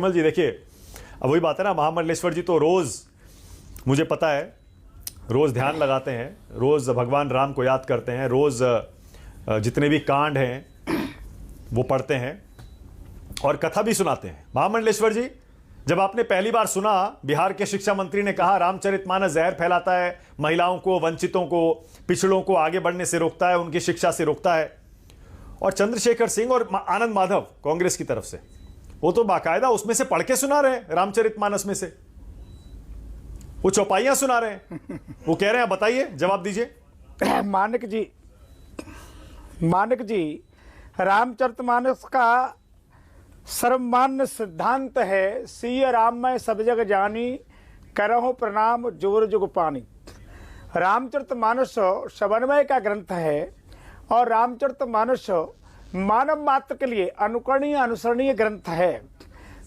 विमल जी देखिए, अब वही बात है ना, महामंडलेश्वर जी तो रोज, मुझे पता है, रोज ध्यान लगाते हैं, रोज भगवान राम को याद करते हैं, रोज जितने भी कांड हैं वो पढ़ते हैं और कथा भी सुनाते हैं। महामंडलेश्वर जी, जब आपने पहली बार सुना बिहार के शिक्षा मंत्री ने कहा रामचरितमानस जहर फैलाता है, महिलाओं को, वंचितों को, पिछड़ों को आगे बढ़ने से रोकता है, उनकी शिक्षा से रोकता है, और चंद्रशेखर सिंह और आनंद माधव कांग्रेस की तरफ से वो तो बाकायदा उसमें से पढ़ के सुना रहे हैं, रामचरितमानस में से वो चौपाइयां सुना रहे हैं, वो कह रहे हैं, बताइए, जवाब दीजिए। मानक जी, रामचरितमानस का सर्वमान्य सिद्धांत है, सिय राम मैं सब जग जानी, करहु प्रणाम जोर जुग पानी। रामचरितमानस समन्वय का ग्रंथ है और रामचरितमानस मानव मात्र के लिए अनुकरणीय अनुसरणीय ग्रंथ है।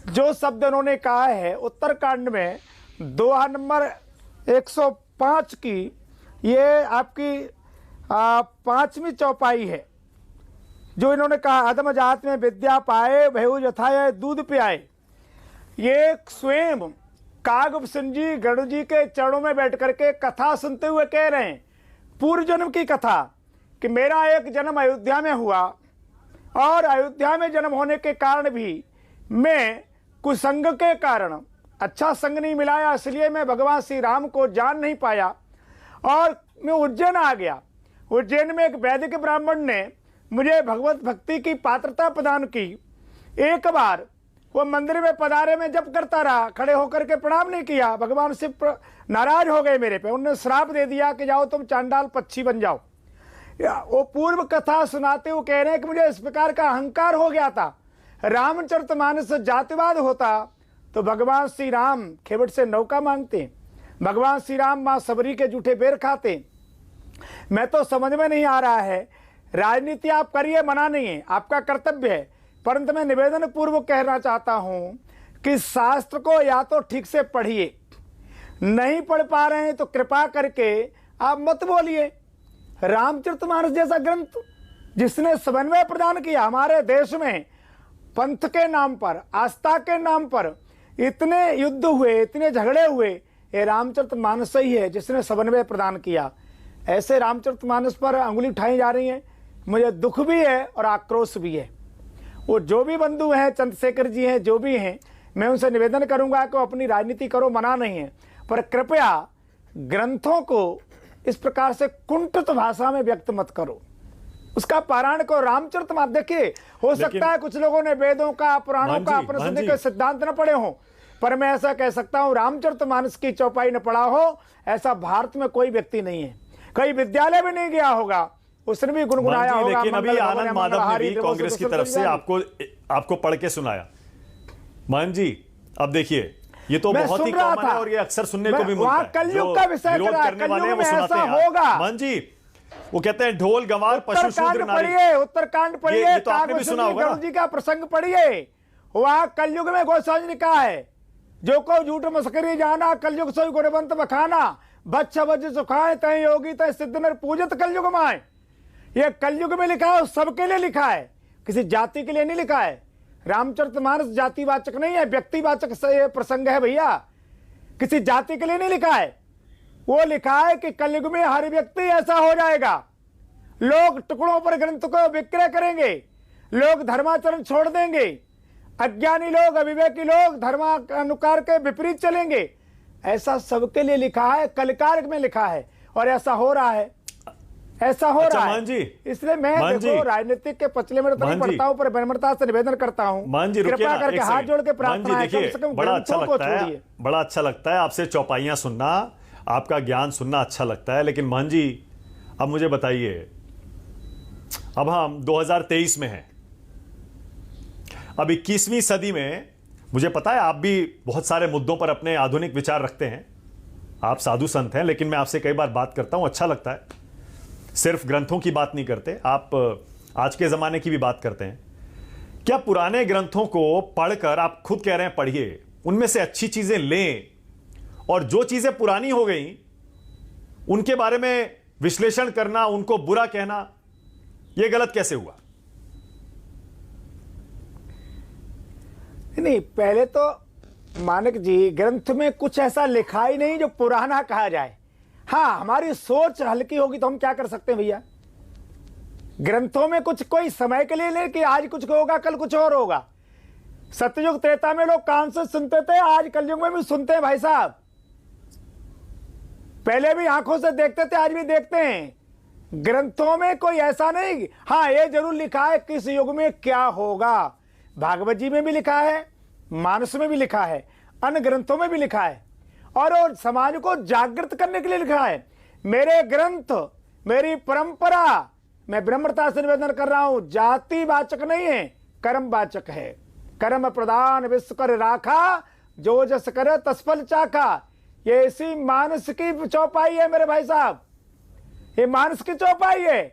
जो शब्द उन्होंने कहा है उत्तरकांड में दोहा नंबर 105 की, ये आपकी 5वीं चौपाई है, जो इन्होंने कहा अधम जात में विद्या पाए, भयु यथाय दूध पियाए। ये स्वयं काग सिंह जी गरुड़ जी के चरणों में बैठ करके कथा सुनते हुए कह रहे हैं, पूर्व जन्म की कथा, कि मेरा एक जन्म अयोध्या में हुआ और अयोध्या में जन्म होने के कारण भी मैं कुसंग के कारण अच्छा संग नहीं मिलाया, इसलिए मैं भगवान श्री राम को जान नहीं पाया और मैं उज्जैन आ गया। उज्जैन में एक वैदिक ब्राह्मण ने मुझे भगवत भक्ति की पात्रता प्रदान की। एक बार वो मंदिर में पधारे, में जप करता रहा, खड़े होकर के प्रणाम नहीं किया, भगवान से नाराज हो गए मेरे पे, उन्होंने श्राप दे दिया कि जाओ तुम चांडाल पक्षी बन जाओ। वो पूर्व कथा सुनाते हुए कह रहे हैं कि मुझे इस प्रकार का अहंकार हो गया था, रामचरितमानस जातिवाद होता तो भगवान श्री राम खेवट से नौका मांगते, भगवान श्री राम मां सबरी के जूठे बेर खाते। मैं तो समझ में नहीं आ रहा है, राजनीति आप करिए, मना नहीं है, आपका कर्तव्य है, परंतु मैं निवेदन पूर्वक कहना चाहता हूं कि शास्त्र को या तो ठीक से पढ़िए, नहीं पढ़ पा रहे हैं तो कृपा करके आप मत बोलिए। रामचरितमानस जैसा ग्रंथ जिसने समन्वय प्रदान किया, हमारे देश में पंथ के नाम पर, आस्था के नाम पर इतने युद्ध हुए, इतने झगड़े हुए, ये रामचरितमानस ही है जिसने समन्वय प्रदान किया। ऐसे रामचरितमानस पर अंगुली उठाई जा रही है, मुझे दुख भी है और आक्रोश भी है। वो जो भी बंधु हैं, चंद्रशेखर जी हैं, जो भी हैं, मैं उनसे निवेदन करूंगा कि अपनी राजनीति करो, मना नहीं है, पर कृपया ग्रंथों को इस प्रकार से कुंठित भाषा में व्यक्त मत करो, उसका पारायण को। रामचरितमानस देखिए, हो सकता है कुछ लोगों ने वेदों का, पुराणों का, अपने समय के सिद्धांत न पढ़े हों, पर मैं ऐसा कह सकता हूं रामचरितमानस की चौपाई न पढ़ा हो ऐसा भारत में कोई व्यक्ति नहीं है। कई विद्यालय भी नहीं गया होगा, उसने भी गुनगुनाया होगा। लेकिन अभी आनंद माधव ने भी कांग्रेस की तरफ से आपको पढ़ के सुनाया। मान जी, अब देखिए, ये तो बहुत ही कॉमन है और ये अक्सर सुनने को भी मिलता है। कलयुग का विषय करने वाले हैं वो सुनाते हैं। मान जी, वो कहते हैं ढोल गंवार पशु शूद्र नारी। उत्तरकांड पढ़िए, तो आपने भी सुना होगा जी का प्रसंग पढ़िए। वहां कलयुग में गोस्वामी ने कहा है, जो को झूठ मस्करी जाना, कलयुग सोई गुणवंत बखाना, बच्छ बज सुखाए तय योगी तय सिद्ध नर पूजत कलयुग माए। ये कलयुग में लिखा है, सबके लिए लिखा है, किसी जाति के लिए नहीं लिखा है। रामचरितमानस जातिवाचक नहीं है, व्यक्तिवाचक ये प्रसंग है भैया, किसी जाति के लिए नहीं लिखा है। वो लिखा है कि कलयुग में हर व्यक्ति ऐसा हो जाएगा, लोग टुकड़ों पर ग्रंथ को विक्रय करेंगे, लोग धर्माचरण छोड़ देंगे, अज्ञानी लोग, अविवेकी लोग धर्मानुकार के विपरीत चलेंगे। ऐसा सबके लिए लिखा है, कलिकाल में लिखा है और ऐसा हो रहा है, ऐसा हो रहा है। इसलिए मैं देखो राजनीतिक के पचले में नहीं पढ़ता हूं, पर विनम्रता से निवेदन करता हूं, कृपया करके हाथ जोड़ के प्रार्थना है, कम से कम ग्रंथों को छोड़िए। बड़ा अच्छा लगता है आपसे चौपाइयां सुनना, आपका ज्ञान सुनना अच्छा लगता है, लेकिन मान जी अब मुझे बताइए, अब हम 2023 में हैं, अब 21वीं सदी में, मुझे पता है आप भी बहुत सारे मुद्दों पर अपने आधुनिक विचार रखते हैं, आप साधु संत हैं, लेकिन मैं आपसे कई बार बात करता हूं, अच्छा लगता है, सिर्फ ग्रंथों की बात नहीं करते आप, आज के ज़माने की भी बात करते हैं। क्या पुराने ग्रंथों को पढ़कर, आप खुद कह रहे हैं पढ़िए, उनमें से अच्छी चीज़ें लें और जो चीज़ें पुरानी हो गई उनके बारे में विश्लेषण करना, उनको बुरा कहना, यह गलत कैसे हुआ? नहीं, पहले तो मानक जी ग्रंथ में कुछ ऐसा लिखा ही नहीं जो पुराना कहा जाए। हाँ, हमारी सोच हल्की होगी तो हम क्या कर सकते हैं भैया। ग्रंथों में कुछ कोई समय के लिए नहीं कि आज कुछ होगा कल कुछ और होगा। सत्ययुग त्रेता में लोग कान से सुनते थे, आज कलयुग में भी सुनते हैं भाई साहब। पहले भी आंखों से देखते थे, आज भी देखते हैं। ग्रंथों में कोई ऐसा नहीं। हाँ, ये जरूर लिखा है किस युग में क्या होगा। भागवत जी में भी लिखा है, मानस में भी लिखा है, अन्य ग्रंथों में भी लिखा है, और समाज को जागृत करने के लिए लिखा है। मेरे ग्रंथ, मेरी परंपरा, मैं ब्रह्मता से निवेदन कर रहा हूं, जाति वाचक नहीं है, कर्म वाचक है। कर्म प्रदान विश्व कर राखा, जो जस करे तसफल चाखा। ये इसी मानस की चौपाई है मेरे भाई साहब, ये मानस की चौपाई है।